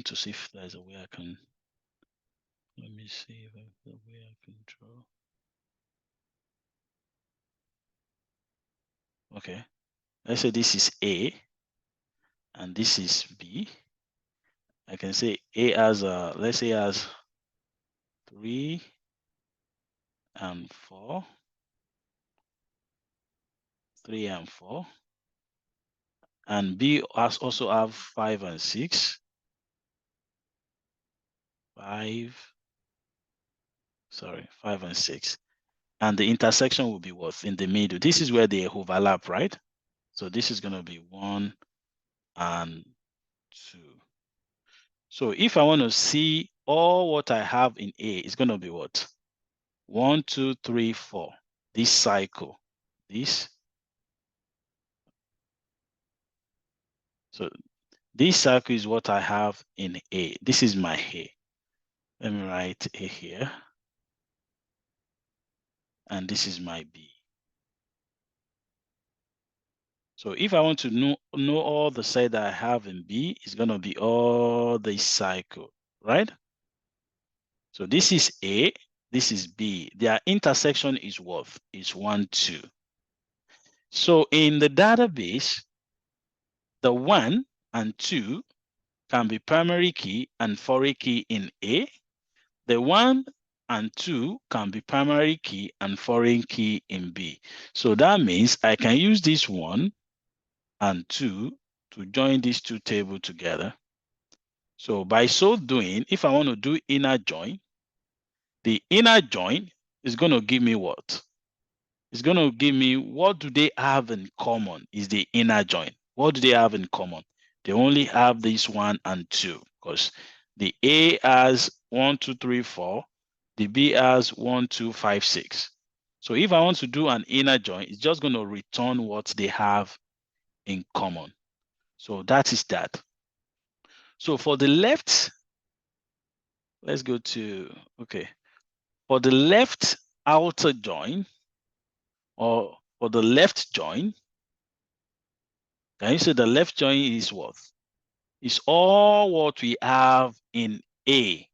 want to see if there's a way I can. Let me see if there's a way I can draw. Okay. Let's say this is A and this is B. I can say A has let's say has 3 and 4. 3 and 4. And B has also have 5 and 6. 5 and 6. And the intersection will be what? In the middle. This is where they overlap, right? So this is going to be 1 and 2. So if I want to see all what I have in A, it's going to be what? 1, 2, 3, 4. This cycle. This. So this cycle is what I have in A. This is my A. Let me write A here. And this is my B. So if I want to know all the side that I have in B, it's going to be all this cycle, right? So this is A, this is B. Their intersection is what? Is 1, 2. So in the database, the 1 and 2 can be primary key and foreign key in A. The 1 and 2 can be primary key and foreign key in B. So that means I can use this 1 and 2 to join these two tables together. So by so doing, if I want to do inner join, the inner join is going to give me what? It's going to give me what do they have in common is the inner join. What do they have in common? They only have this 1 and 2 because the A has 1, 2, 3, 4. The B has 1, 2, 5, 6. So if I want to do an inner join, it's just going to return what they have in common. So that is that. So for the left, let's go to, okay. For the left outer join, or for the left join, can you say the left join is what? It's all what we have in A.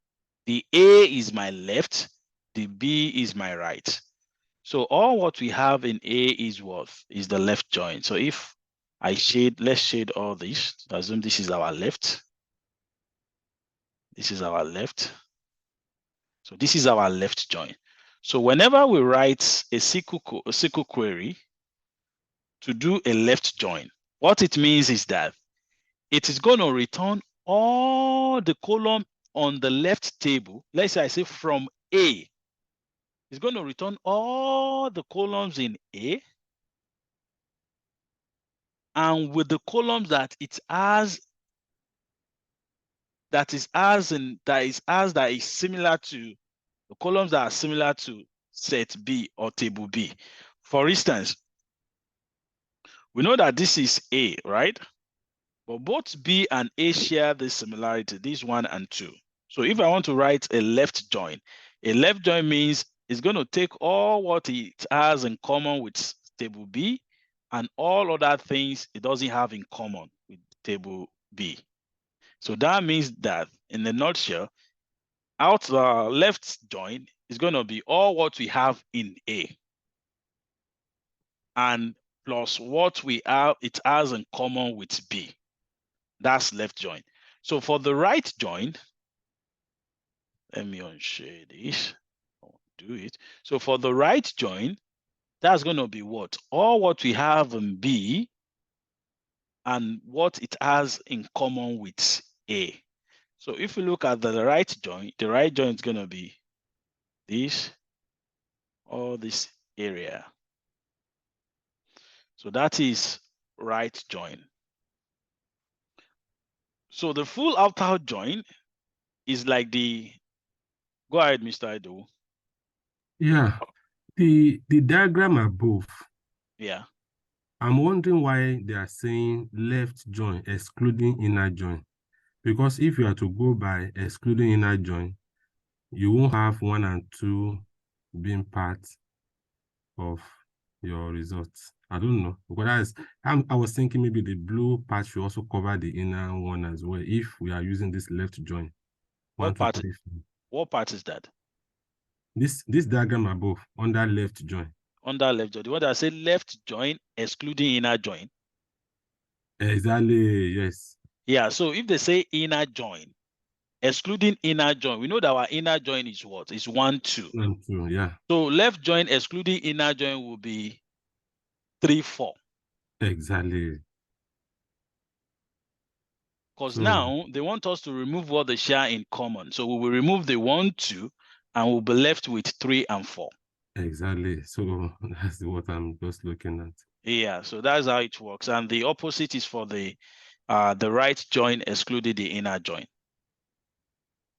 The A is my left, the B is my right. So all what we have in A is what? Is the left join. So if I shade, let's shade all this. Assume this is our left. This is our left. So this is our left join. So whenever we write a SQL query to do a left join, what it means is that it is going to return all the column on the left table. Let's say I say from A. It's going to return all the columns in A and with the columns that it has that is similar to the columns that are similar to set B or table B. For instance, we know that this is A, right? But both B and A share this similarity, this 1 and 2. So if I want to write a left join means it's going to take all what it has in common with table B and all other things it doesn't have in common with table B. So that means that in a nutshell, left join is going to be all what we have in A and plus what it has in common with B. That's left join. So for the right join, let me unshade this. I'll do it. So for the right join, that's going to be what? All what we have in B and what it has in common with A. So if we look at the right join is going to be this, all this area. So that is right join. So the full outer join is like the, go ahead, Mr. Ido. Yeah, the diagram above. Yeah. I'm wondering why they are saying left join excluding inner join. Because if you are to go by excluding inner join, you won't have 1 and 2 being part of your results. I don't know, because I was thinking maybe the blue part should also cover the inner one as well if we are using this left join. What part is that? This diagram above, under left join. Under left join. The one that say left join excluding inner join. Exactly, yes. Yeah, so if they say inner join, excluding inner join, we know that our inner join is what? It's 1, 2. 1, 2, yeah. So left join excluding inner join will be 3, 4. Exactly. Because now they want us to remove what they share in common. So we will remove the 1, 2, and we'll be left with 3 and 4. Exactly. So that's what I'm just looking at. Yeah, so that's how it works. And the opposite is for the right join excluding the inner join.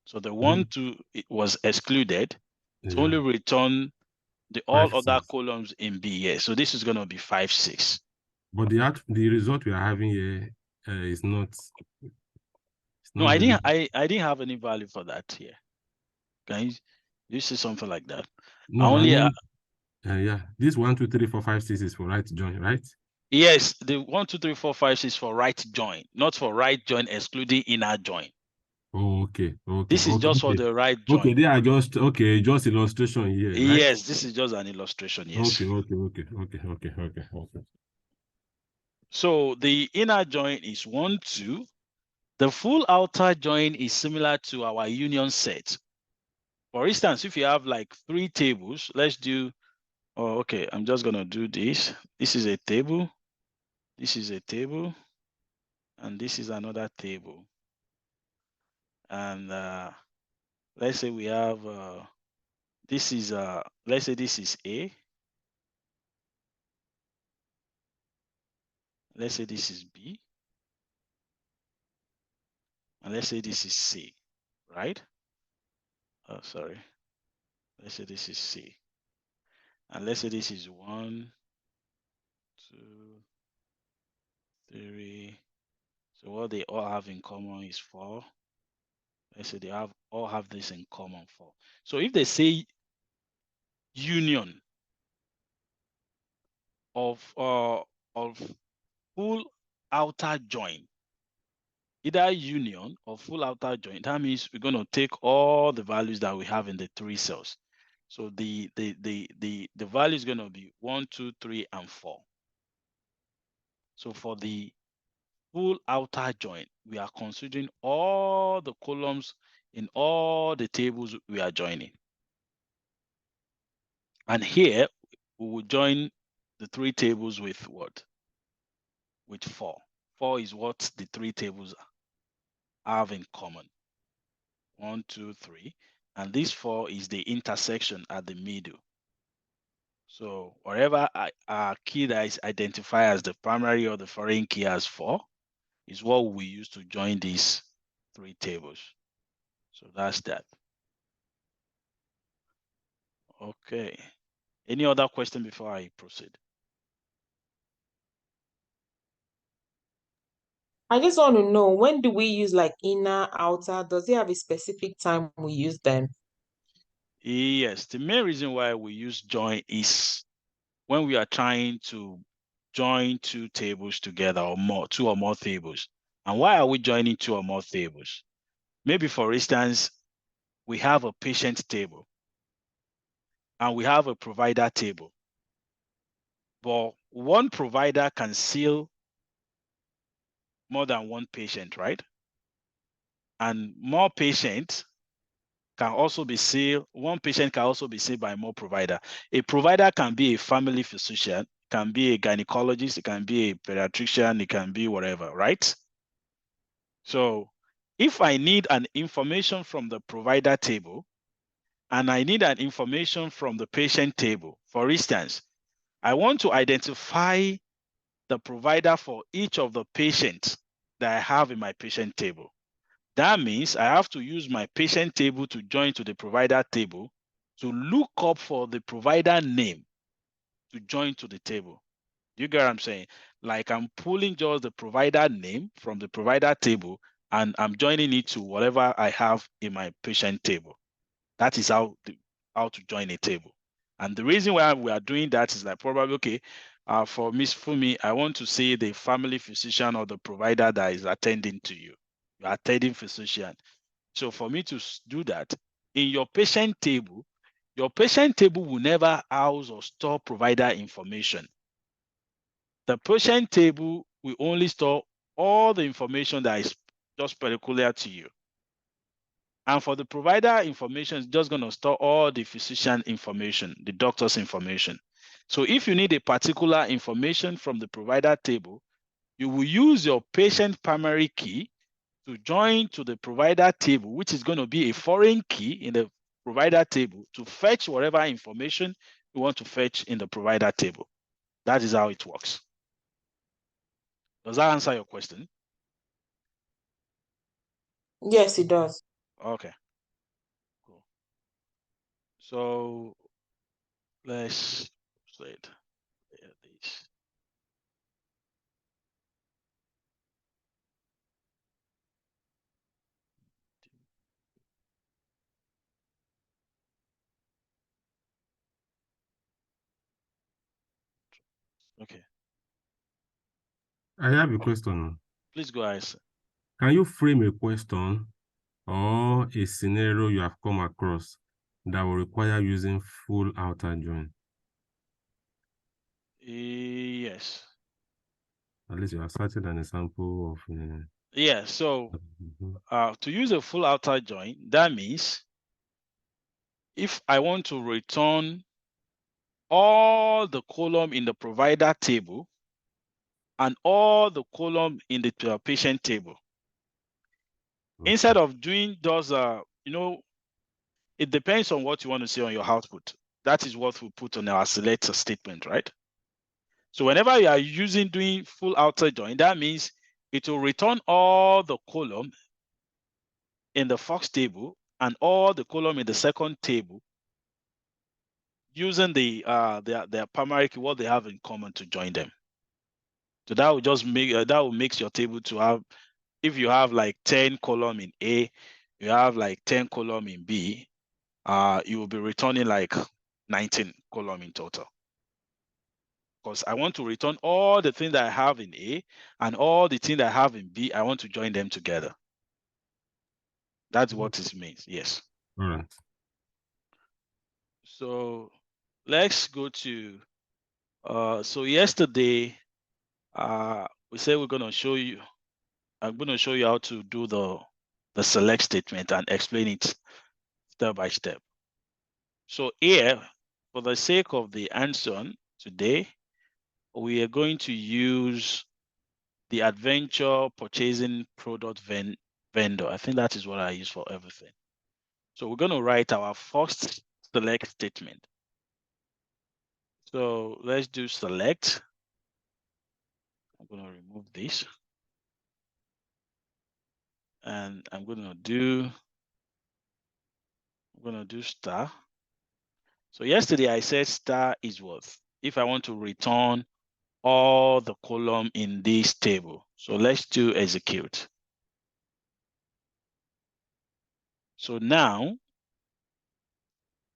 So the 1, 2 it was excluded. It's only return the all 5, other 6. Columns in B. Yeah, so this is going to be 5, 6. But the result we are having here is not. No, I didn't have any value for that here. Can you see something like that? No, I mean, yeah, this 1, 2, 3, 4, 5, 6 is for right join, right? Yes, the 1, 2, 3, 4, 5, 6 for right join, not for right join excluding inner join. Oh, okay. This is just for the right join. Okay, they are just illustration here, right? Yes, this is just an illustration. Yes. Okay. So the inner join is 1, 2. The full outer join is similar to our union set. For instance, if you have like 3 tables, let's do. Oh, okay. I'm just gonna do this. This is a table. This is a table, and this is another table. And let's say we have this is let's say this is A. Let's say this is B. And let's say this is C, right? Oh, sorry. Let's say this is C. And let's say this is 1, 2, 3. So what they all have in common is 4. Let's say they all have this in common, 4. So if they say union of full outer join, either union or full outer join, that means we're going to take all the values that we have in the 3 cells. So the value is going to be 1, 2, 3, and 4. So for the full outer join, we are considering all the columns in all the tables we are joining. And here we will join the 3 tables with what? With 4. 4 is what the 3 tables have in common. 1, 2, 3. And this 4 is the intersection at the middle. So wherever our key that is identified as the primary or the foreign key as 4 is what we use to join these 3 tables. So that's that. Okay. Any other question before I proceed? I just want to know, when do we use like inner, outer? Does it have a specific time we use them? Yes, the main reason why we use join is when we are trying to join 2 tables together or more, 2 or more tables. And why are we joining 2 or more tables? Maybe, for instance, we have a patient table and we have a provider table. But one provider can seal more than one patient, right? And more patients can also be seen. One patient can also be seen by more provider. A provider can be a family physician, can be a gynecologist, it can be a pediatrician, it can be whatever, right? So if I need an information from the provider table and I need an information from the patient table, for instance, I want to identify the provider for each of the patients that I have in my patient table. That means I have to use my patient table to join to the provider table to look up for the provider name to join to the table. Do you get what I'm saying? Like I'm pulling just the provider name from the provider table and I'm joining it to whatever I have in my patient table. That is how to join a table. And the reason why we are doing that is like probably, okay, for Miss Fumi, I want to say the family physician or the provider that is attending to you, your attending physician. So for me to do that, in your patient table will never house or store provider information. The patient table will only store all the information that is just peculiar to you. And for the provider information, it's just going to store all the physician information, the doctor's information. So if you need a particular information from the provider table, you will use your patient primary key to join to the provider table, which is going to be a foreign key in the provider table to fetch whatever information you want to fetch in the provider table. That is how it works. Does that answer your question? Yes, it does. Okay, cool. So let's say this. Okay. I have a question. Please go ahead, sir. Can you frame a question or a scenario you have come across that will require using full outer join? Yes. At least you have cited an example of. Yeah, so to use a full outer join, that means if I want to return all the column in the provider table and all the column in the patient table, instead of doing those, it depends on what you want to say on your output. That is what we put on our select statement, right? So whenever you are doing full outer join, that means it will return all the column in the first table and all the column in the second table using their primary key, what they have in common, to join them. So that will just make that will make your table to have, if you have like 10 column in A, you have like 10 column in B, you will be returning like 19 column in total. Because I want to return all the things that I have in A and all the things that I have in B, I want to join them together. That's what it means, yes. All right. So let's go to, so yesterday, we said we're going to show you, I'm going to show you how to do the select statement and explain it step by step. So here, for the sake of the answer today, we are going to use the Adventure Purchasing Product Vendor. I think that is what I use for everything. So we're going to write our first select statement. So let's do select. I'm going to remove this. And I'm going to do star. So yesterday I said star is what? If I want to return all the column in this table. So let's do execute. So now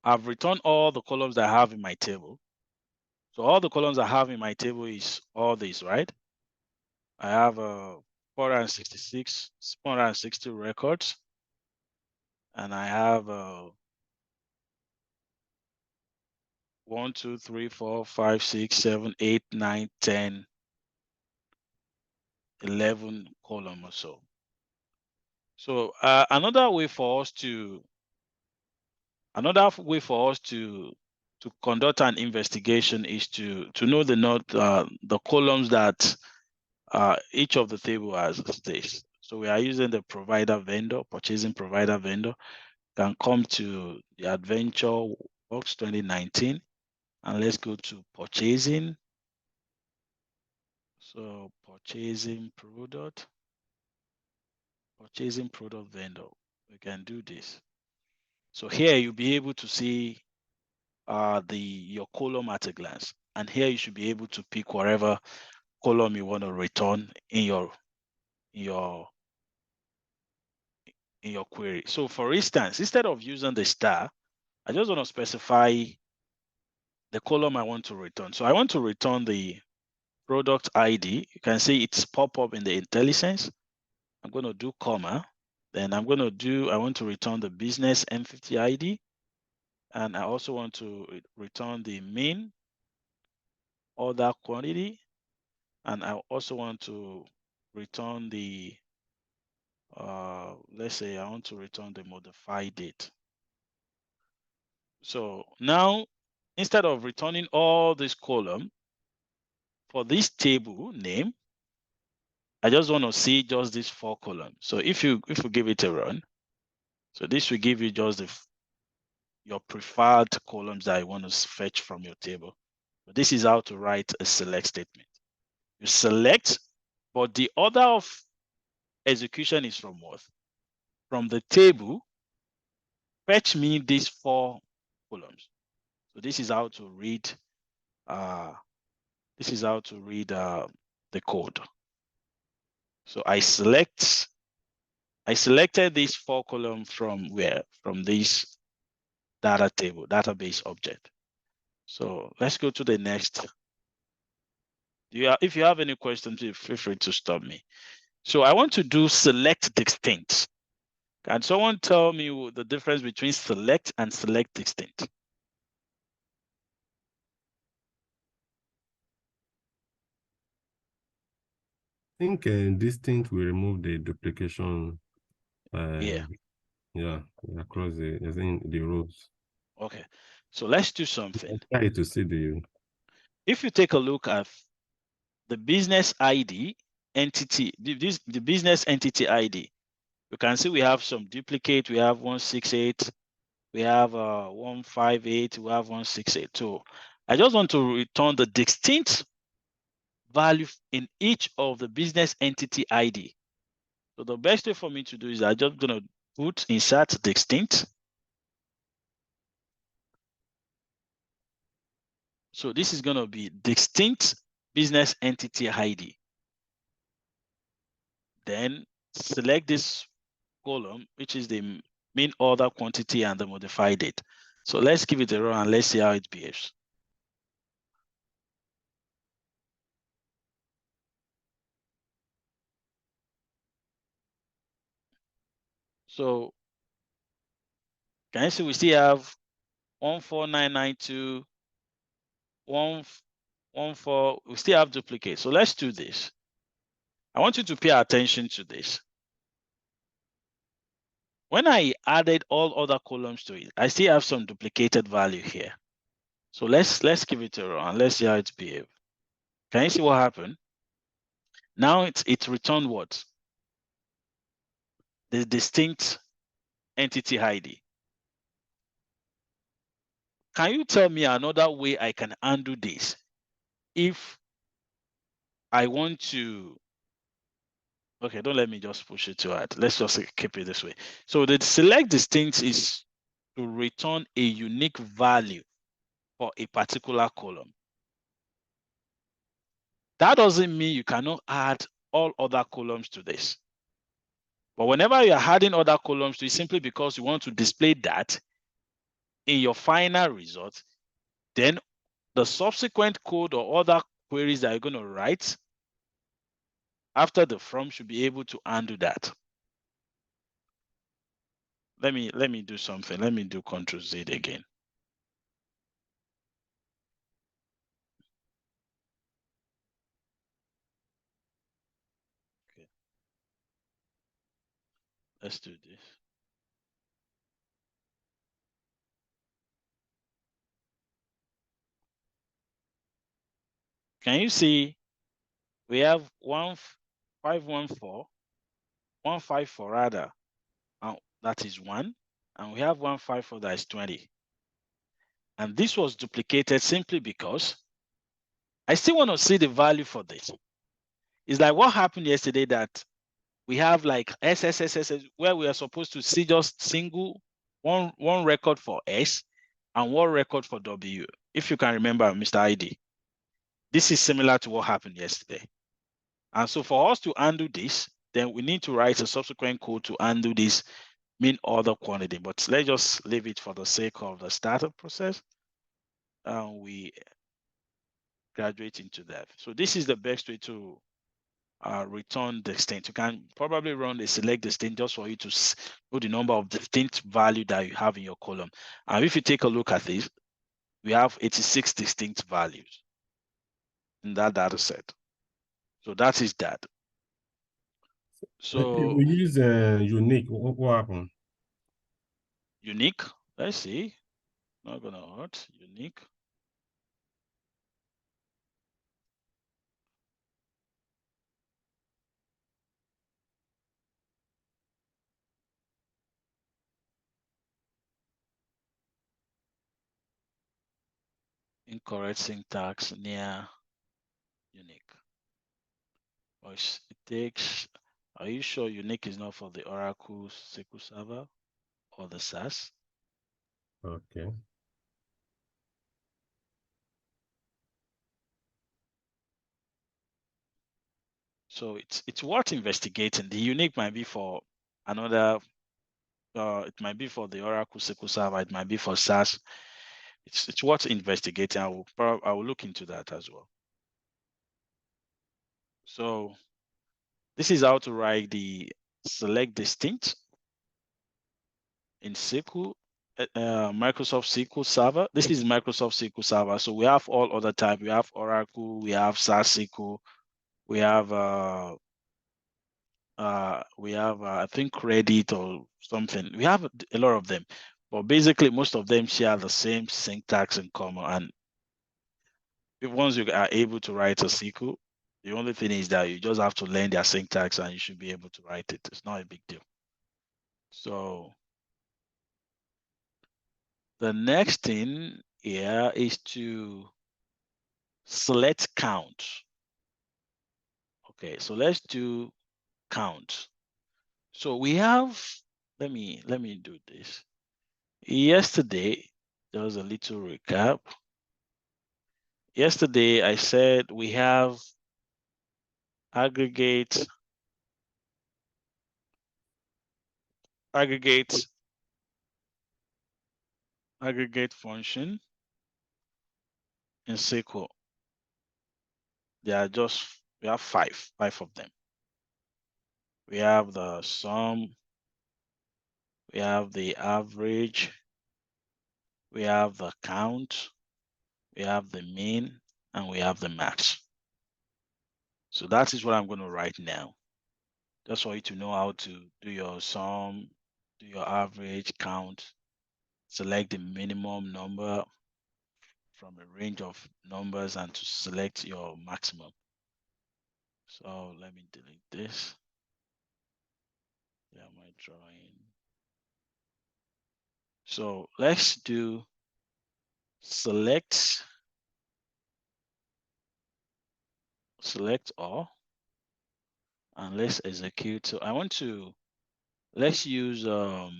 I've returned all the columns that I have in my table. So all the columns I have in my table is all this, right? I have 460 records, and I have 1, 2, 3, 4, 5, 6, 7, 8, 9, 10, 11 column or so. So another way for us to conduct an investigation is to know the columns that each of the table has this. So we are using the provider vendor, purchasing provider vendor. Can come to the Adventure Works 2019, and let's go to purchasing. So purchasing product vendor. We can do this. So here you'll be able to see your column at a glance, and here you should be able to pick whatever column you want to return in your query. So for instance, instead of using the star, I just want to specify the column I want to return. So I want to return the product ID. You can see it's pop up in the IntelliSense. I'm going to do comma. Then I'm going to do, I want to return the business entity ID. And I also want to return the main order quantity. And I also want to return the, let's say I want to return the modified date. So now, instead of returning all this column, for this table name, I just want to see just these 4 columns. So if you give it a run, so this will give you just your preferred columns that you want to fetch from your table. But this is how to write a select statement. You select, but the order of execution is from what? From the table, fetch me these 4 columns. So this is how to read. This is how to read the code. So I selected these 4 columns from where? From this data table, database object. So let's go to the next. If you have any questions, feel free to stop me. So I want to do select distinct. Can someone tell me the difference between select and select distinct? I think distinct will remove the duplication. Yeah, across the rows. Okay, so let's do something. Try to see the. If you take a look at the business ID entity, the business entity ID, you can see we have some duplicate. We have 168. We have 158. We have 168. So I just want to return the distinct value in each of the business entity ID. So the best way for me to do is I'm just going to put insert distinct. So this is going to be distinct business entity ID. Then select this column, which is the main order quantity and the modified date. So let's give it a run and let's see how it behaves. So can you see we still have 14992, 114, we still have duplicates. So let's do this. I want you to pay attention to this. When I added all other columns to it, I still have some duplicated value here. So let's give it a run. Let's see how it behaves. Can you see what happened? Now it returned what? The distinct entity ID. Can you tell me another way I can undo this? If I want to, okay, don't let me just push it too hard. Let's just keep it this way. So the select distinct is to return a unique value for a particular column. That doesn't mean you cannot add all other columns to this. But whenever you are adding other columns to it, simply because you want to display that in your final result, then the subsequent code or other queries that you're going to write after the from should be able to undo that. Let me do something. Let me do Ctrl Z again. Okay. Let's do this. Can you see we have 1514, 154 rather, and that is 1, and we have 154 that is 20. And this was duplicated simply because I still want to see the value for this. It's like what happened yesterday that we have like SSSS where we are supposed to see just single one record for S and one record for W. If you can remember, Mr. ID, this is similar to what happened yesterday. And so for us to undo this, then we need to write a subsequent code to undo this mean order quantity. But let's just leave it for the sake of the startup process. we graduate into that. So this is the best way to return distinct. You can probably run a select distinct just for you to know the number of distinct value that you have in your column. And if you take a look at this, we have 86 distinct values in that data set. So that is that. So if we use unique, what happened? Unique, let's see. Not gonna hurt. Unique. Incorrect syntax near unique. Or it takes. Are you sure unique is not for the Oracle SQL Server or the SAS? Okay. So it's worth investigating. The unique might be for another. It might be for the Oracle SQL Server. It might be for SAS. It's worth investigating. I will look into that as well. So this is how to write the select distinct in SQL, Microsoft SQL Server. This is Microsoft SQL Server. So we have all other type. We have Oracle, we have SAS SQL, we have I think Reddit or something. We have a lot of them, but basically most of them share the same syntax in common. And once you are able to write a SQL, the only thing is that you just have to learn their syntax and you should be able to write it. It's not a big deal. So the next thing here is to select count. Okay, so let's do count. So we have, let me do this. Yesterday, there was a little recap. Yesterday, I said we have aggregate function in SQL. They are we have five of them. We have the sum, we have the average, we have the count, we have the mean, and we have the max. So that is what I'm going to write now. Just for you to know how to do your sum, do your average, count, select the minimum number from a range of numbers and to select your maximum. So let me delete this. Yeah, my drawing. So let's do select all, and let's execute. So I want to, let's use the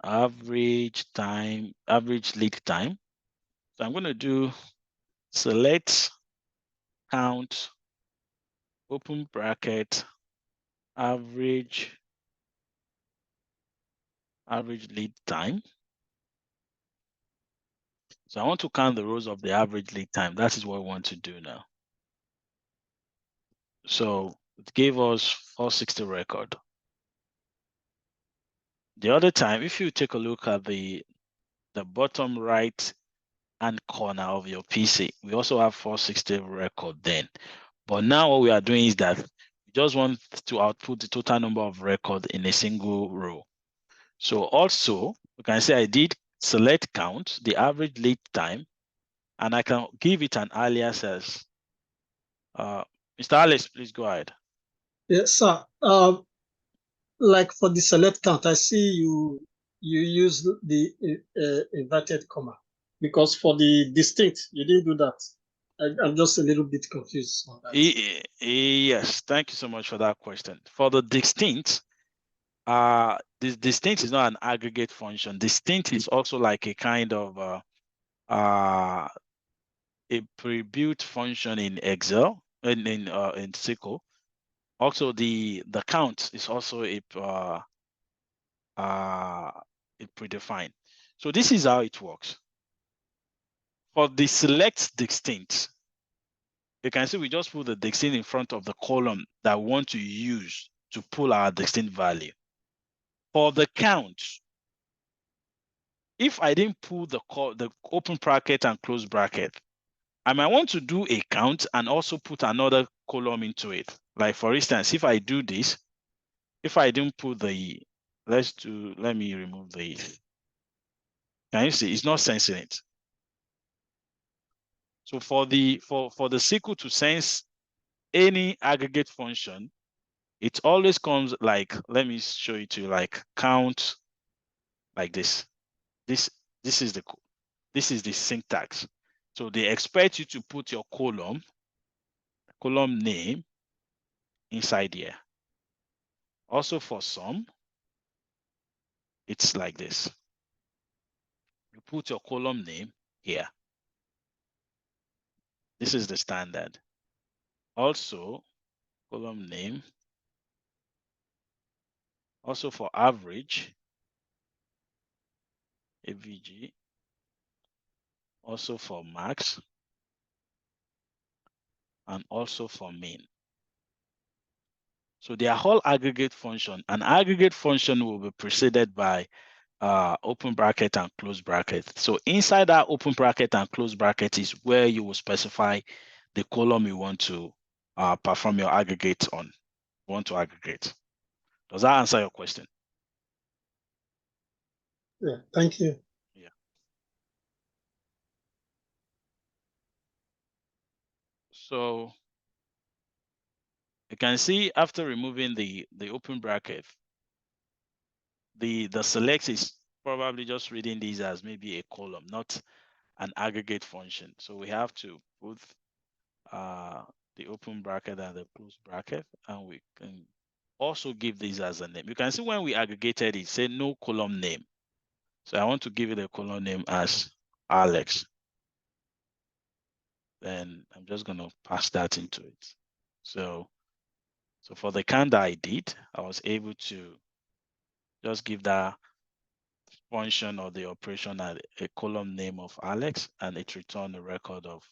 average lead time. So I'm going to do select count, open bracket, average lead time. So I want to count the rows of the average lead time. That is what we want to do now. So it gave us 460 record. The other time, if you take a look at the bottom right hand corner of your PC, we also have 460 record then. But now what we are doing is that we just want to output the total number of records in a single row. So also, you can say I did select count, the average lead time, and I can give it an alias as, Mr. Alex, please go ahead. Yes, sir. Like for the select count, I see you use the inverted comma, because for the distinct, you didn't do that. I'm just a little bit confused on that. Yes, thank you so much for that question. For the distinct, this distinct is not an aggregate function. Distinct is also like a kind of a pre-built function in Excel and in SQL. Also, the count is also a predefined. So this is how it works. For the select distinct, you can see we just put the distinct in front of the column that we want to use to pull our distinct value. For the count, if I didn't pull the open bracket and close bracket, I might want to do a count and also put another column into it. Like for instance, if I do this, if I didn't put the, let me remove the, can you see, it's not sensing it. So for the SQL to sense any aggregate function, it always comes like, let me show it to you, like count, like this. This is the syntax. So they expect you to put your column name inside here. Also for sum, it's like this. You put your column name here. This is the standard. Also, column name. Also for average, AVG. Also for max. And also for mean. So they are all aggregate function. An aggregate function will be preceded by open bracket and close bracket. So inside that open bracket and close bracket is where you will specify the column you want to perform your aggregate on. Want to aggregate. Does that answer your question? Yeah, thank you. Yeah. So you can see after removing the open bracket, the select is probably just reading these as maybe a column, not an aggregate function. So we have to put the open bracket and the close bracket, and we can also give these as a name. You can see when we aggregated it, say no column name. So I want to give it a column name as Alex. Then I'm just going to pass that into it. So for the count that I did, I was able to just give that function or the operation a column name of Alex, and it returned a record of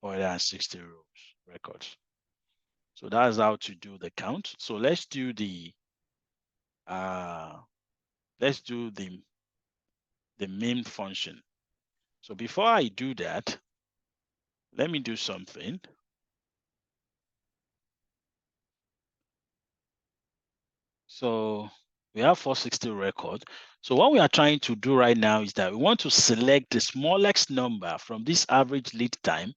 460 rows records. So that's how to do the count. So let's do the main function. So before I do that, let me do something. So we have 460 record. So what we are trying to do right now is that we want to select the smallest number from this average lead time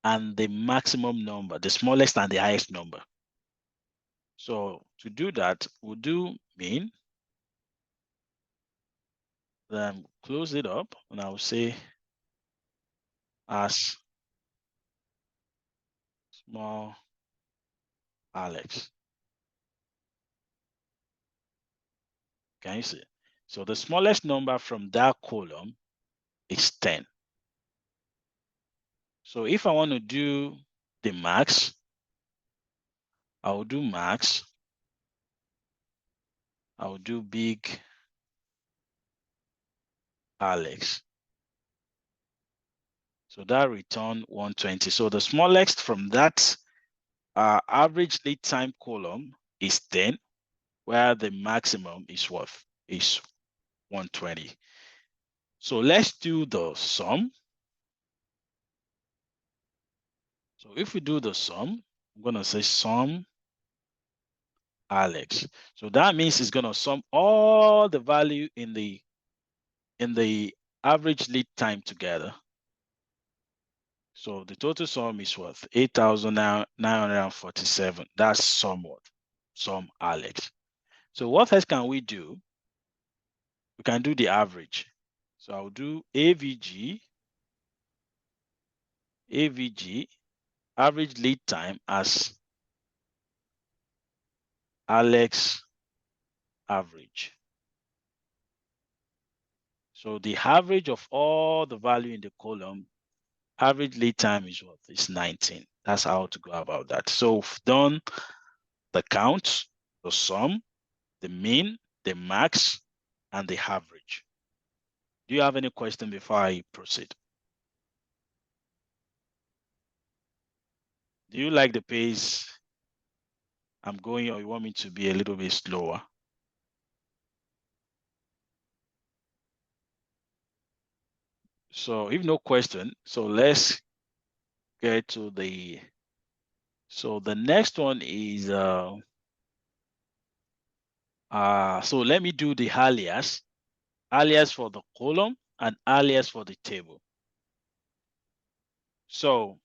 and the maximum number, the smallest and the highest number. So to do that, we'll do mean, then close it up, and I'll say as small Alex. Can you see? So the smallest number from that column is 10. So if I want to do the max, I will do max. I will do big Alex. So that return 120. So the smallest from that average lead time column is 10, where the maximum is what? Is 120. So let's do the sum. So if we do the sum, I'm going to say sum Alex. So that means it's going to sum all the value in the average lead time together. So the total sum is what? 8,947. That's sum what? Sum Alex. So what else can we do? We can do the average. So I'll do AVG, average lead time as Alex average. So the average of all the value in the column, average lead time is what? It's 19. That's how to go about that. So we've done the count, the sum, the mean, the max, and the average. Do you have any question before I proceed? Do you like the pace I'm going, or you want me to be a little bit slower? So if no question, so let's get to the, so the next one is, so let me do the alias for the column and alias for the table. So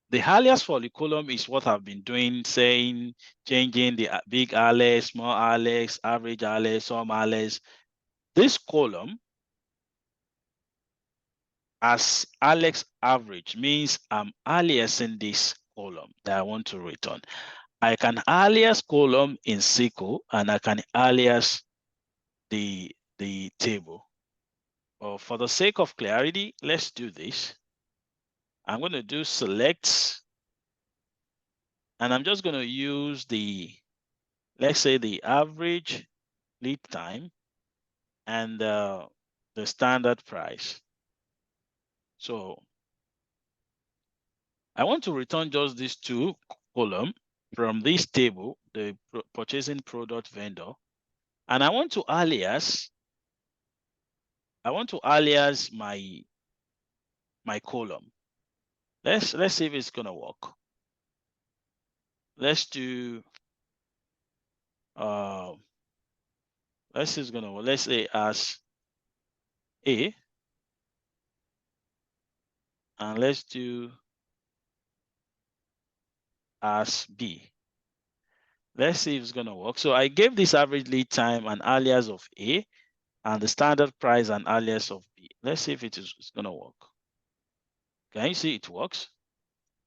the alias for the column is what I've been doing, saying, changing the big alias, small alias, average alias, sum alias. This column as Alex average means I'm aliasing this column that I want to return. I can alias column in SQL and I can alias the table. But for the sake of clarity, let's do this. I'm going to do select, and I'm just going to use the, let's say the average lead time and the standard price. So I want to return just these two columns from this table, the purchasing product vendor, and I want to alias my column. Let's see if it's gonna work. Let's do let's see if it's gonna work. Let's say as A, and let's do as B. Let's see if it's gonna work. So I gave this average lead time an alias of A and the standard price an alias of B. Let's see if it's gonna work. Can you see it works?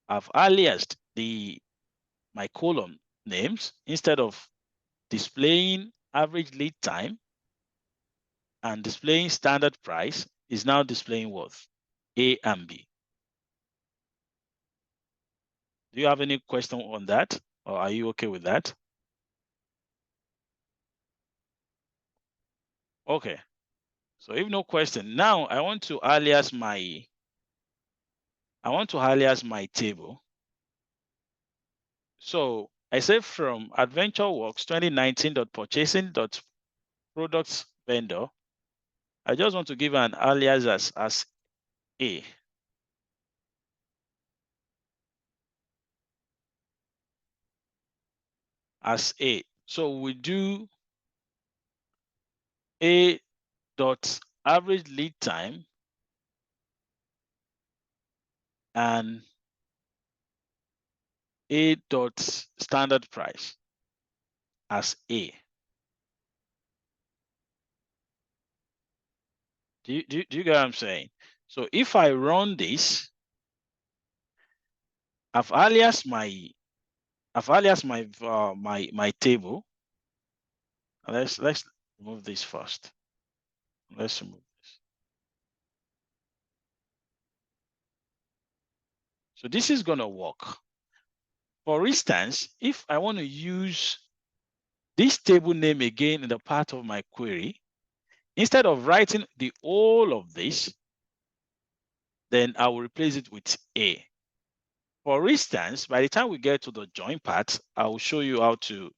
I've aliased my column names. Instead of displaying average lead time and displaying standard price, is now displaying what? A and B. Do you have any question on that, or are you okay with that? Okay. So if no question, now I want to alias my table. So I say from AdventureWorks 2019.purchasing.products vendor, I just want to give an alias as A. As A. So we do A dot average lead time and A dot standard price as A. Do you get what I'm saying? So if I run this, I've aliased my my table. Let's remove this first. Let's remove this. So this is gonna work. For instance, if I want to use this table name again in the part of my query, instead of writing the whole of this, then I will replace it with A. For instance, by the time we get to the join part, I will show you how to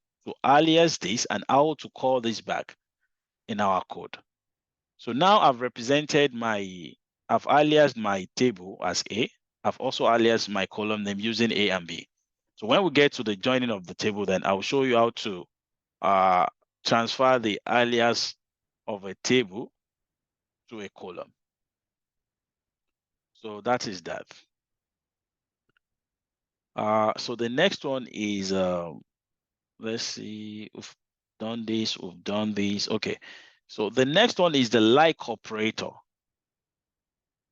alias this and how to call this back in our code. So now I've aliased my table as A. I've also aliased my column name using A and B. So when we get to the joining of the table, then I'll show you how to transfer the alias of a table to a column. So that is that. So the next one is, let's see, we've done this, we've done this. Okay, so the next one is the like operator.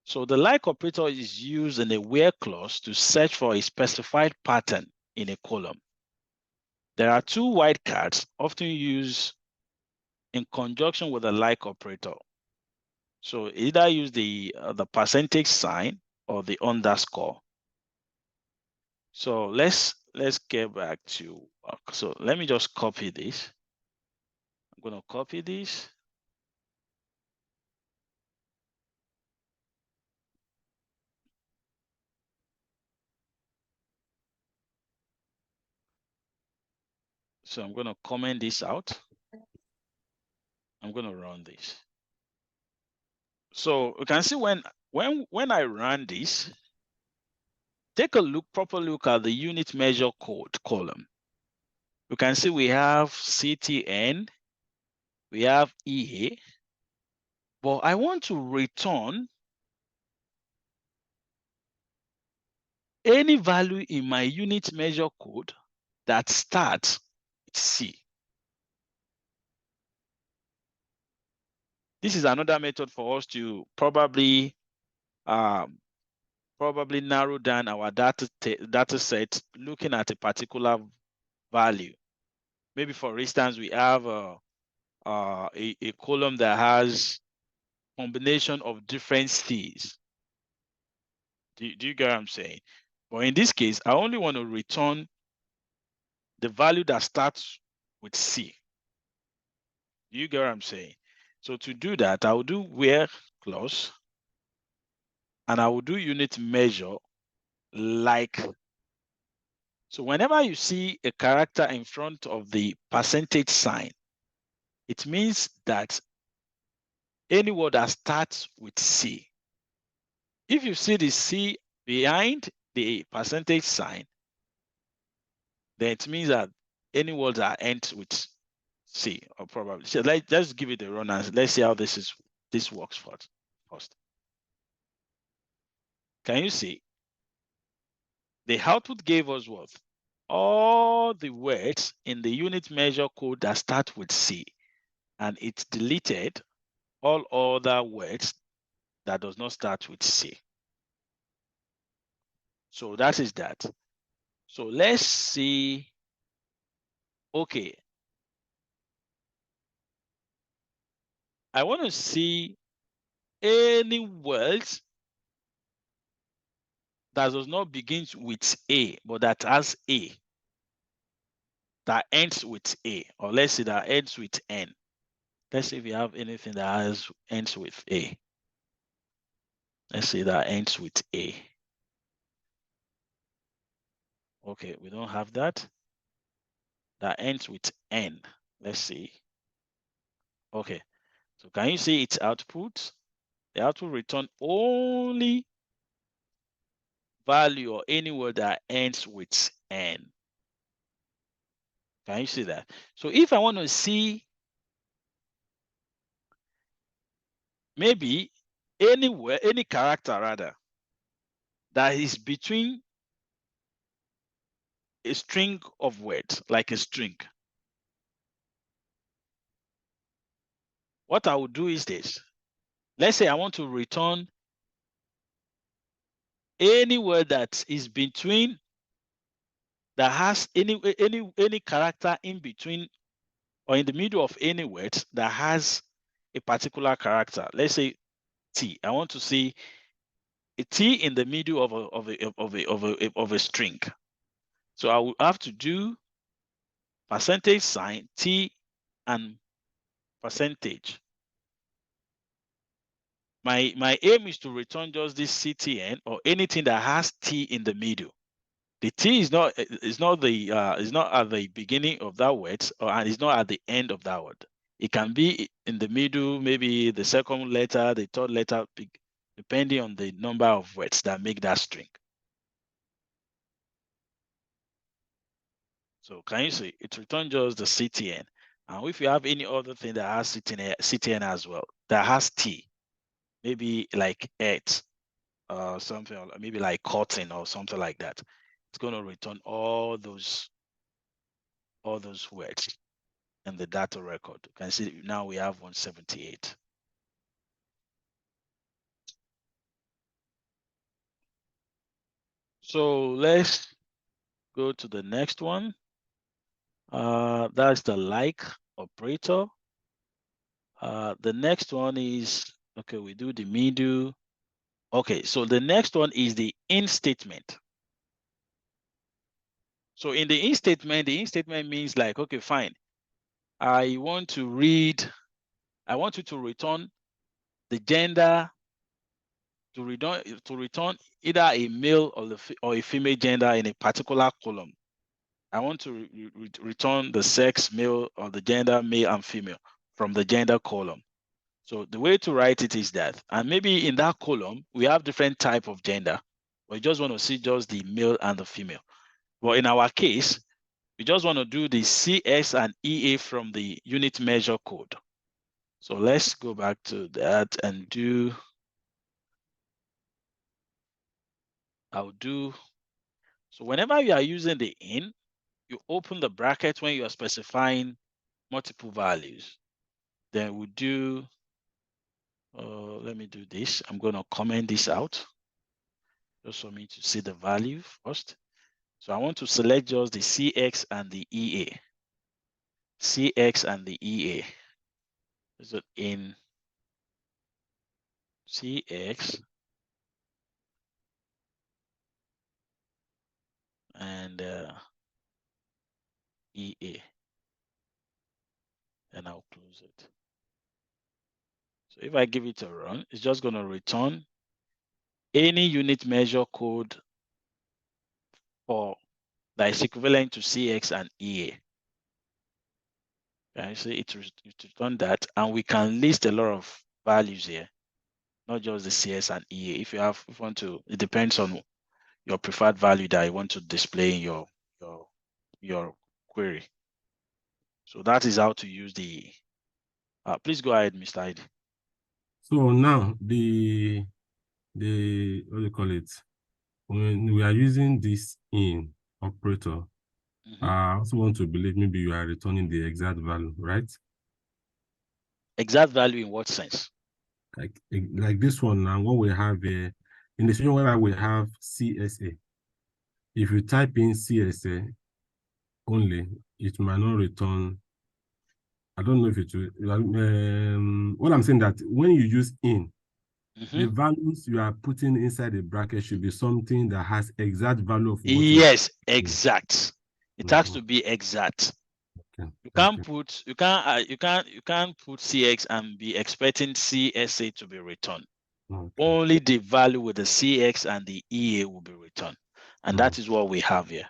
So the like operator is used in a where clause to search for a specified pattern in a column. There are two wildcards often used in conjunction with the like operator. So either use the percentage sign or the underscore. So let's get back to, so let me just copy this. I'm going to copy this. So I'm going to comment this out. I'm going to run this. So you can see when I run this, take a proper look at the unit measure code column. You can see we have CTN, we have EA, but I want to return any value in my unit measure code that starts with C. This is another method for us to probably narrow down our data set looking at a particular value. Maybe for instance, we have a column that has combination of different C's. Do you get what I'm saying? But in this case, I only want to return the value that starts with C. Do you get what I'm saying? So to do that, I will do where clause, and I will do unit measure like. So whenever you see a character in front of the percentage sign, it means that any word that starts with C. If you see the C behind the percentage sign, then it means that any words that end with C, or probably. So let's give it a run and let's see how this works first. Can you see? The output gave us what? All the words in the unit measure code that start with C, and it deleted all other words that does not start with C. So that is that. So let's see. Okay. I want to see any words that does not begin with A, but that has A, that ends with A, or let's say that ends with N. Let's see if you have anything that ends with A. Let's say that ends with A. Okay, we don't have that. That ends with N. Let's see. Okay, so can you see its output? The output return only value or any word that ends with N. Can you see that? So if I want to see maybe anywhere, any character rather, that is between a string of words, like a string. What I will do is this. Let's say I want to return any word that is between, that has any character in between or in the middle of any word that has a particular character. Let's say T. I want to see a T in the middle of a string. So I will have to do percentage sign T and percentage. My aim is to return just this CTN or anything that has T in the middle. The T is not at the beginning of that word, and it's not at the end of that word. It can be in the middle, maybe the second letter, the third letter, depending on the number of words that make that string. So can you see it returns just the CTN? And if you have any other thing that has CTN as well, that has T, maybe like it, something maybe like cotton or something like that, it's going to return all those words in the data record. You can see now we have 178. So let's go to the next one. That's the like operator. The next one is, okay, we do the middle. Okay, so the next one is the in statement. So in the in statement means like, okay, fine. I want you to return the gender, to return either a male or a female gender in a particular column I want to return the sex, male, or the gender, male and female, from the gender column. So the way to write it is that, and maybe in that column, we have different type of gender. We just want to see just the male and the female. But in our case, we just want to do the CX and EA from the unit measure code. So let's go back to that and do, so whenever you are using the in, you open the bracket when you are specifying multiple values. Then we do, let me do this. I'm going to comment this out just for me to see the value first. So I want to select just the CX and the EA. CX and the EA. So in CX and EA. And I'll close it. So if I give it a run, it's just going to return any unit measure code for that is equivalent to CX and EA. Okay, so it returned that, and we can list a lot of values here, not just the CS and EA. If you want to, it depends on your preferred value that you want to display in your query. So that is how to use the. Please go ahead, Mr. ID. So now the what do you call it? When we are using this in operator, I also want to believe maybe you are returning the exact value, right? Exact value in what sense? Like this one now, what we have in the situation where we have CSA. If you type in CSA only, it might not return. I don't know if it will. What I'm saying that when you use in, the values you are putting inside the bracket should be something that has exact value of what. Yes, exact. It has to be exact. Okay. You can't put CX and be expecting CSA to be returned. Okay. Only the value with the CX and the EA will be returned, and that is what we have here.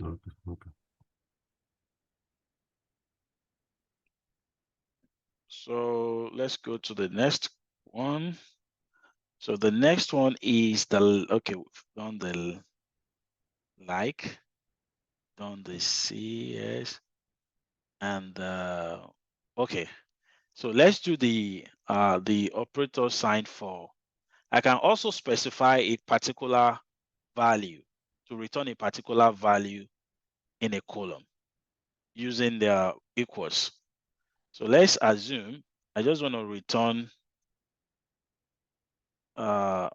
Okay. Okay. So let's go to the next one. So the next one is the, okay, we've done the like, done the CS, and okay. So let's do the operator sign for. I can also specify a particular value to return a particular value in a column using the equals. So let's assume I just want to return the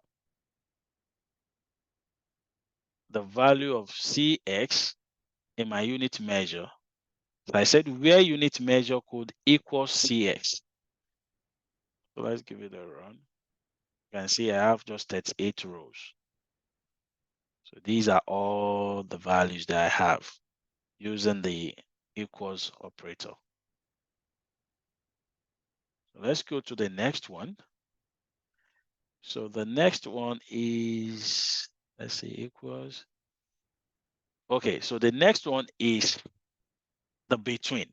value of CX in my unit measure. So I said where unit measure code equals CX. So let's give it a run. You can see I have just 38 rows. So these are all the values that I have using the equals operator. So let's go to the next one. So the next one is, let's see, equals. Okay, so the next one is the between.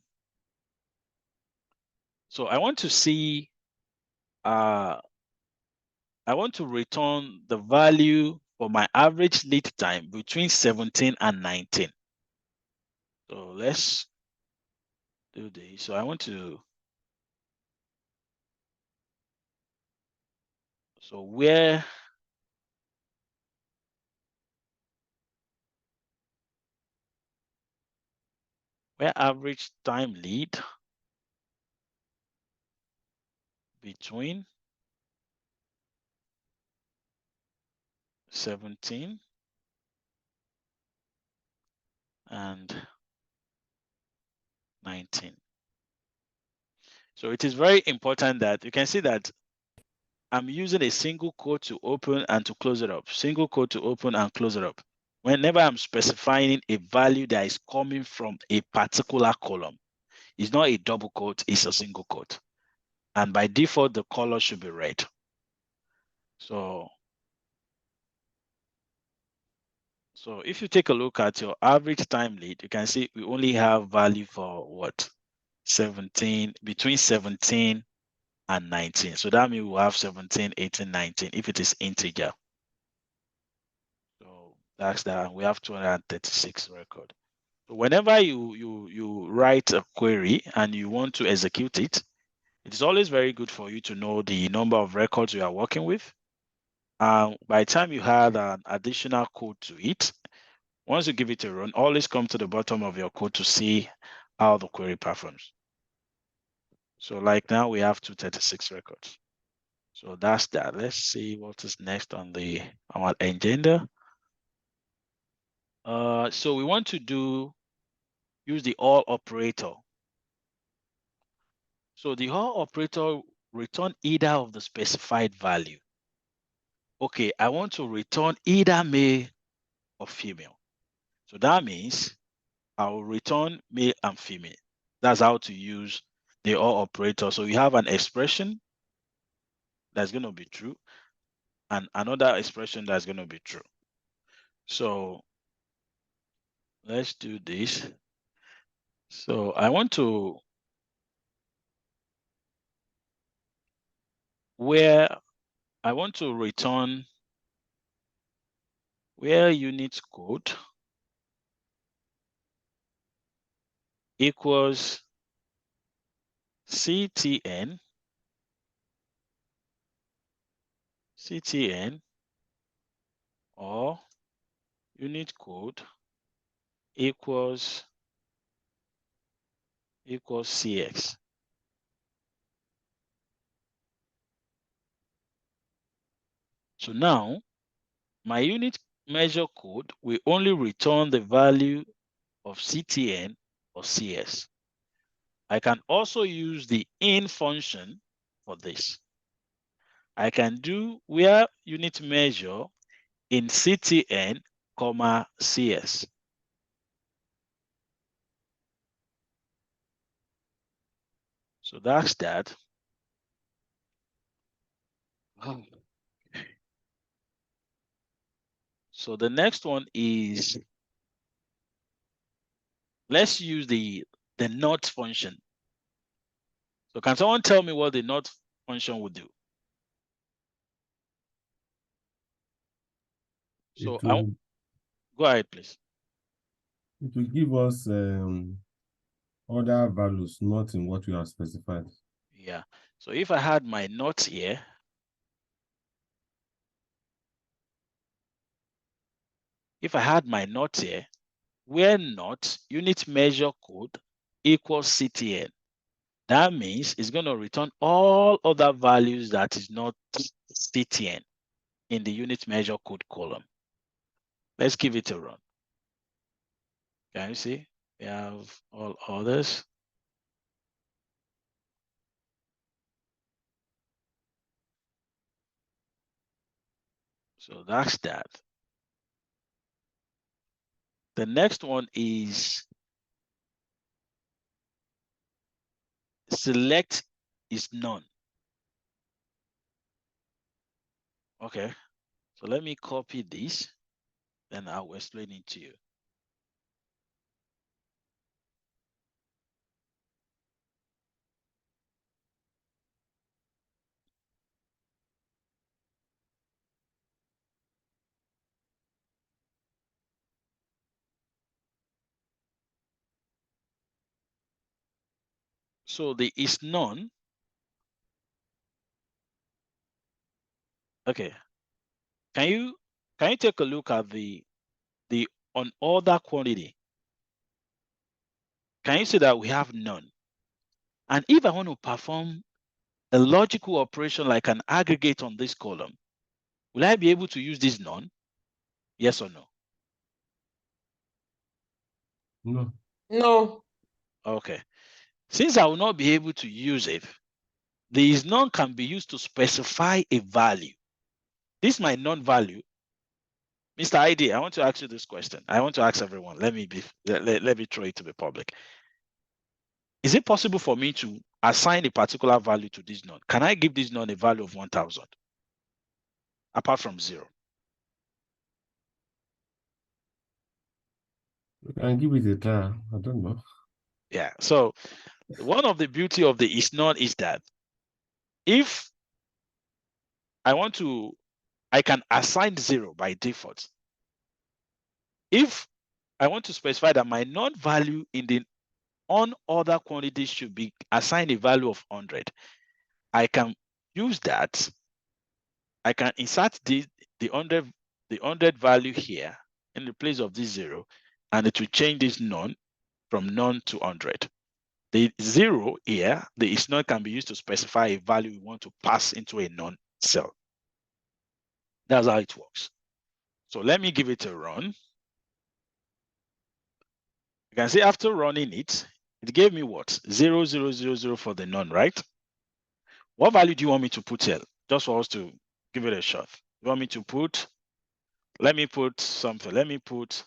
So I want to see, I want to return the value for my average lead time between 17 and 19. So let's do this. So I want to, so where average time lead between 17 and 19. So it is very important that you can see that I'm using a single quote to open and to close it up. Single quote to open and close it up. Whenever I'm specifying a value that is coming from a particular column, it's not a double quote, it's a single quote. And by default, the color should be red. So So if you take a look at your average time lead, you can see we only have value for what? 17, between 17 and 19. So that means we'll have 17, 18, 19 if it is integer. So that's that. We have 236 record. So whenever you write a query and you want to execute it, it's always very good for you to know the number of records you are working with. By the time you add an additional code to it, once you give it a run, always come to the bottom of your code to see how the query performs. So like now we have 236 records. So that's that. Let's see what is next on our agenda. So we want to use the OR operator. So the OR operator return either of the specified value. Okay, I want to return either male or female. So that means I will return male and female. That's how to use the OR operator. So you have an expression that's going to be true and another expression that's going to be true. So let's do this. So I want to return where unit code equals CTN or unit code equals CX. So now my unit measure code will only return the value of CTN or CS. I can also use the in function for this. I can do where unit measure in CTN, CS. So that's that. So the next one is, let's use the not function. So can someone tell me what the not function would do? So go ahead, please. It will give us other values, not in what we have specified. Yeah. So if I had my not here, where not unit measure code equals CTN, that means it's going to return all other values that is not CTN in the unit measure code column. Let's give it a run. Can you see? We have all others. So that's that. The next one is select is none. Okay, so let me copy this, then I'll explain it to you. So the is none. Okay. Can you take a look at the on other quantity? Can you see that we have none? And if I want to perform a logical operation like an aggregate on this column, will I be able to use this none? Yes or no? No. No. Okay. Since I will not be able to use it, the is none can be used to specify a value. This is my non-value. Mr. ID, I want to ask you this question. I want to ask everyone. Let me throw it to the public. Is it possible for me to assign a particular value to this none? Can I give this none a value of 1,000 apart from 0? We can give it a try. I don't know. Yeah. So one of the beauty of the is not is that if I want to, I can assign 0 by default. If I want to specify that my non-value in the on other quantities should be assigned a value of 100, I can use that. I can insert the 100 value here in the place of this 0, and it will change this none from none to 100. The 0 here, the is not can be used to specify a value we want to pass into a non cell. That's how it works. So let me give it a run. You can see after running it, it gave me what? 0, 0, 0, 0 for the none, right? What value do you want me to put here? Just for us to give it a shot. You want me to put, let me put something. Let me put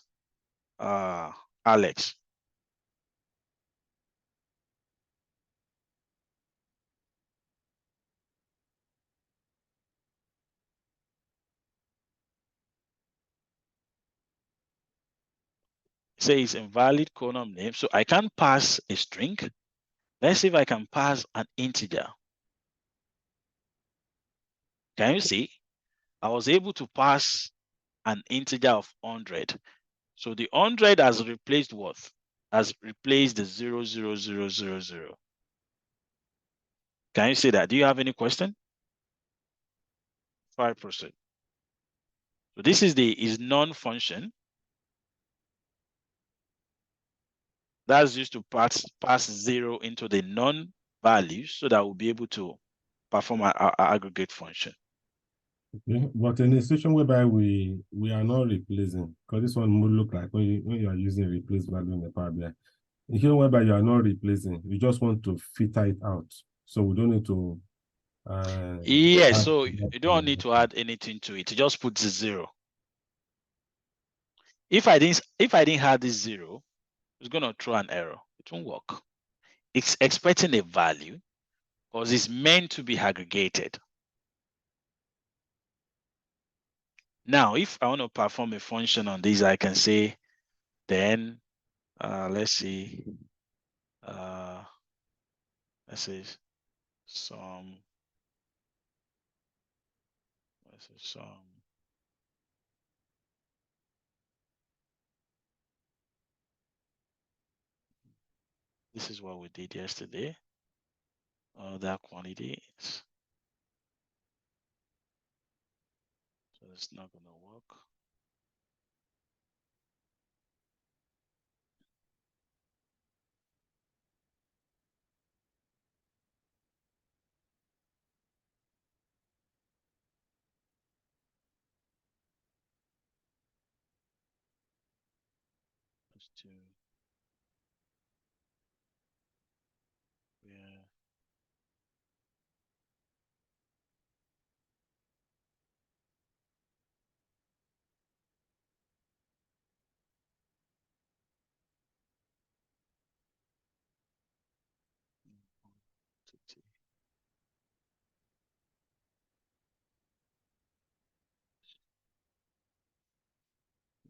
Alex. Say it's invalid column name. So I can pass a string. Let's see if I can pass an integer. Can you see? I was able to pass an integer of 100. So the 100 has replaced what? Has replaced the 0, 0, 0, 0, 0. Can you see that? Do you have any question? 5%. So this is the is non-function. That's used to pass 0 into the non-value so that we'll be able to perform our aggregate function. Okay. But in a situation whereby we are not replacing, because this one would look like when you are using replace value in the Power BI. In here whereby you are not replacing, you just want to filter it out. So we don't need to yeah, so you don't need to add anything to it. You just put the 0. If I didn't have this 0, it's gonna throw an error. It won't work. It's expecting a value because it's meant to be aggregated. Now, if I want to perform a function on this, I can say, then let's see, let's say some, let's say some. This is what we did yesterday. That quantity is. So it's not gonna work. Let's do, yeah.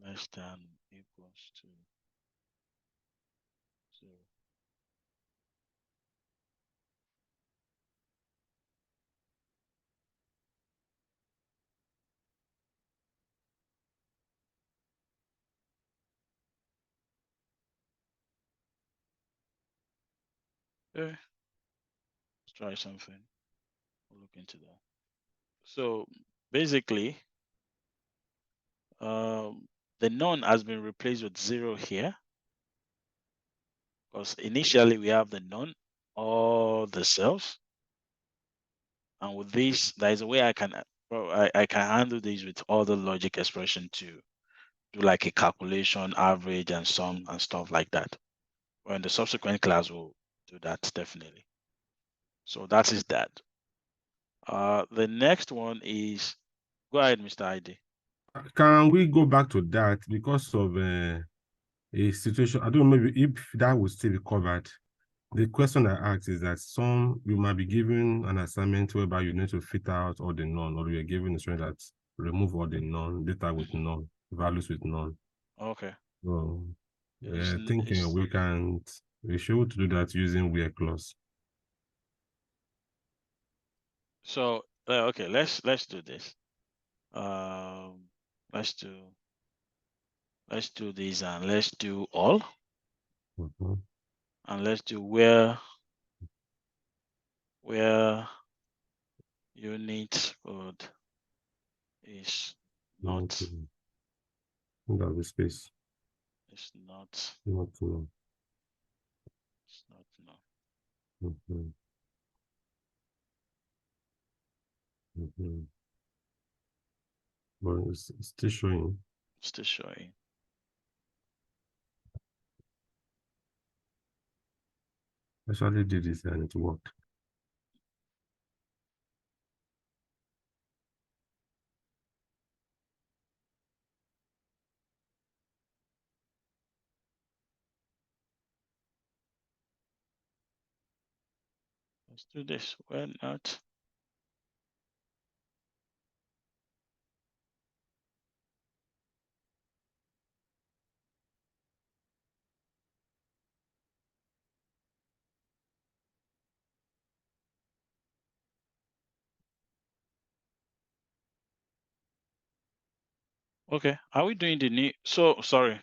Less than equals to 0. Okay. Let's try something. We'll look into that. So basically, the none has been replaced with 0 here. Because initially we have the none, all the cells. And with this, there is a way I can handle this with all the logic expression to do like a calculation, average, and sum and stuff like that. Well, in the subsequent class, we'll do that definitely. So that is that. The next one is, go ahead, Mr. ID. Can we go back to that because of a situation? I don't know maybe if that will still be covered. The question I asked is that you might be given an assignment whereby you need to fit out all the none, or you're given instruction that remove all the none, data with none, values with none. Okay. So I think we should be able to do that using where clause. So okay, let's do this. Let's do this, and let's do all, and let's do where unit code is not That is space. it's not No. it's not no. But it's still showing. Still showing. I actually did this and it worked. Let's do this. Why not? Okay, are we doing the new? So sorry,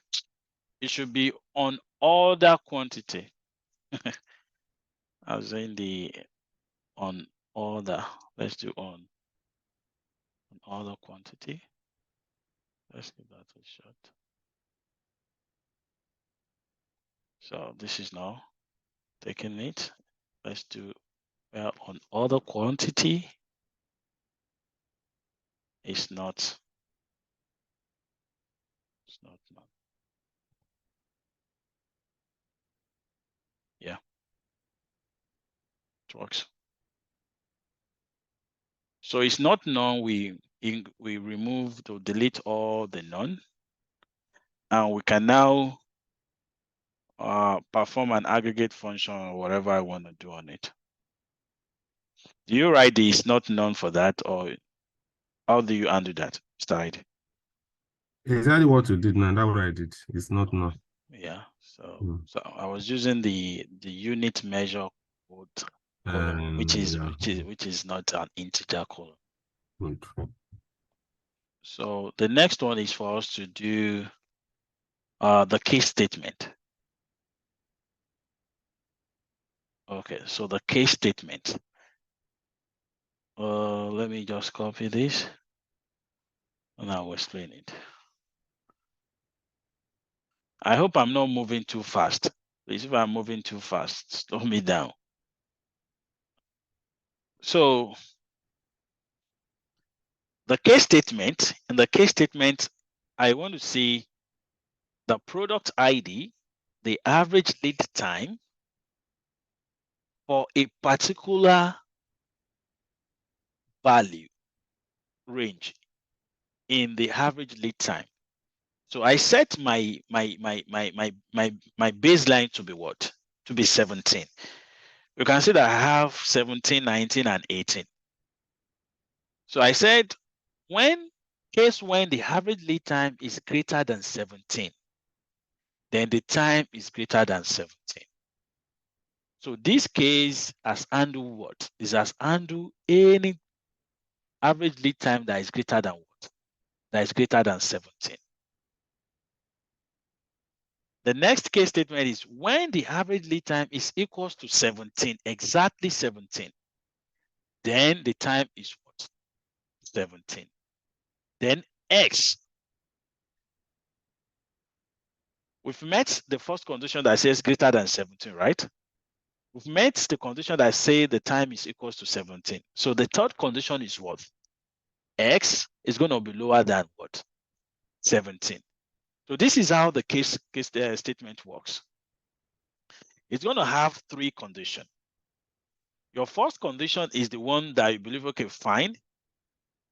it should be on order quantity. I was saying the on order. Let's do on order quantity. Let's give that a shot. So this is now taking it. Let's do on order quantity is not. It's not. Yeah, it works. So it's not none. We remove to delete all the none, and we can now perform an aggregate function or whatever I want to do on it. Do you write the is not none for that, or how do you undo that, Mr. Hyde? Exactly what you did now. That's what I did. It's not none. Yeah. So so I was using the unit measure code column, which is not an integer column. Good. So the next one is for us to do the case statement. Okay, so the case statement. Let me just copy this and I'll explain it. I hope I'm not moving too fast. Please, if I'm moving too fast, slow me down. So the case statement, in the case statement, I want to see the product ID, the average lead time for a particular value range in the average lead time. So I set my baseline to be what? To be 17. You can see that I have 17, 19, and 18. So I said when the average lead time is greater than 17, then the time is greater than 17. So this case has handled what? This has handled any average lead time that is greater than what? That is greater than 17. The next case statement is when the average lead time is equals to 17, exactly 17, then the time is what? 17. Then X. We've met the first condition that says greater than 17, right? We've met the condition that say the time is equals to 17. So the third condition is what? X is going to be lower than what? 17. So this is how the case statement works. It's going to have three conditions. Your first condition is the one that you believe, okay, fine.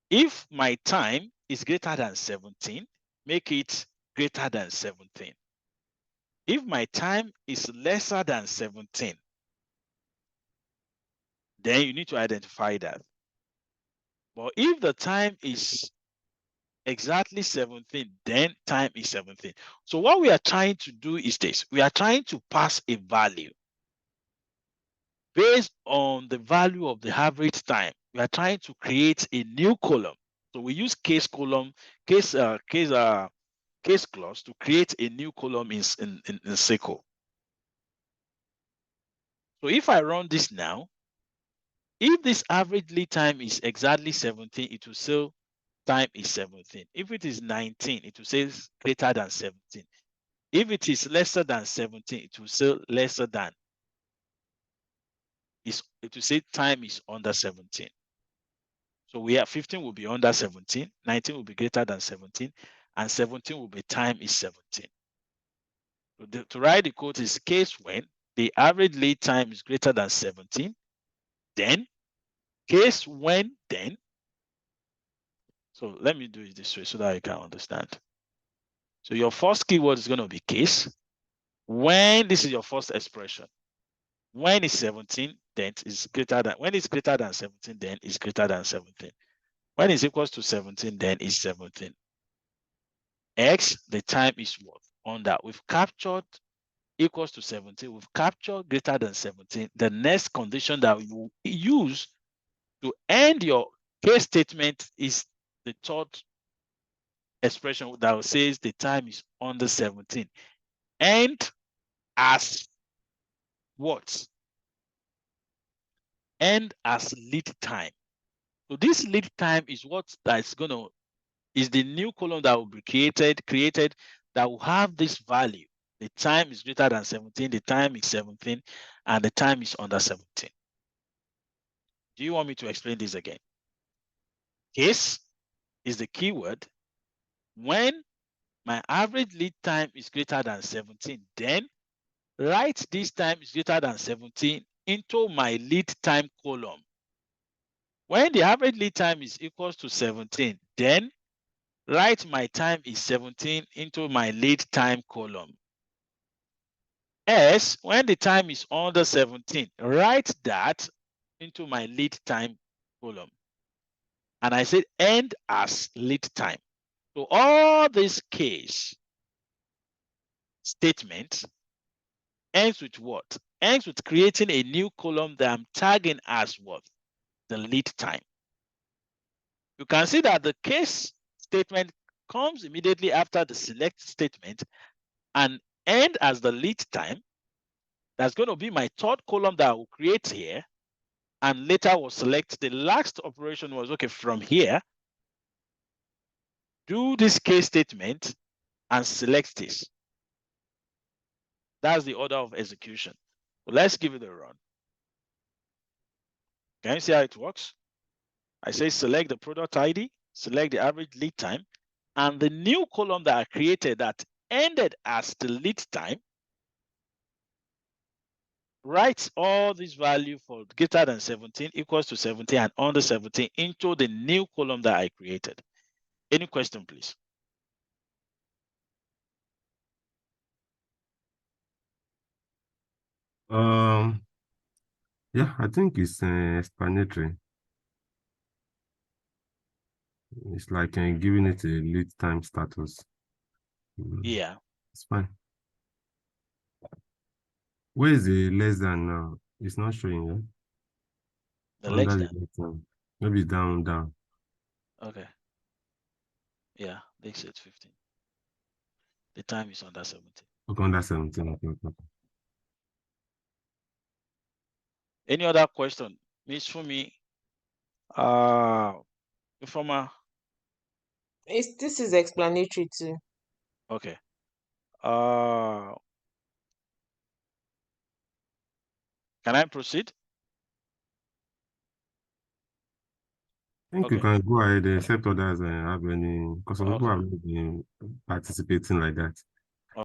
If my time is greater than 17, make it greater than 17. If my time is lesser than 17, then you need to identify that. But if the time is exactly 17, then time is 17. So what we are trying to do is this. We are trying to pass a value based on the value of the average time. We are trying to create a new column. So we use case column, case clause to create a new column in SQL. So if I run this now, if this average lead time is exactly 17, it will say time is 17. If it is 19, it will say greater than 17. If it is lesser than 17, it will say lesser than. It will say time is under 17. So we have 15 will be under 17, 19 will be greater than 17, and 17 will be time is 17. So to write the code is case when the average lead time is greater than 17, then case when then. So let me do it this way so that you can understand. So your first keyword is going to be case. When this is your first expression, when it's 17, then it's greater than, when it's greater than 17, then it's greater than 17. When it's equals to 17, then it's 17. X, the time is what? Under. We've captured equals to 17. We've captured greater than 17. The next condition that you use to end your case statement is the third expression that says the time is under 17. And as what? And as lead time. So this lead time is what that's gonna is the new column that will be created that will have this value. The time is greater than 17, the time is 17, and the time is under 17. Do you want me to explain this again? Case is the keyword. When my average lead time is greater than 17, then write this time is greater than 17 into my lead time column. When the average lead time is equals to 17, then write my time is 17 into my lead time column. S, when the time is under 17, write that into my lead time column. And I said end as lead time. So all this case statement ends with what? Ends with creating a new column that I'm tagging as what? The lead time. You can see that the case statement comes immediately after the select statement and end as the lead time. That's going to be my third column that I will create here. And later will select the last operation was okay from here. Do this case statement and select this. That's the order of execution. So let's give it a run. Can you see how it works? I say select the product ID, select the average lead time, and the new column that I created that ended as the lead time, writes all this value for greater than 17 equals to 17 and under 17 into the new column that I created. Any question, please? Yeah, I think it's explanatory. It's like giving it a lead time status. Yeah. It's fine. Where is the less than now? It's not showing yet. The less than. Maybe down. Okay. Yeah, they said 15. The time is under 17. Okay, under 17. Okay. Any other question? Miss Fumi, informer. This is explanatory too. Okay. Can I proceed? I think you can go ahead, except others have any, because some people have been participating like that.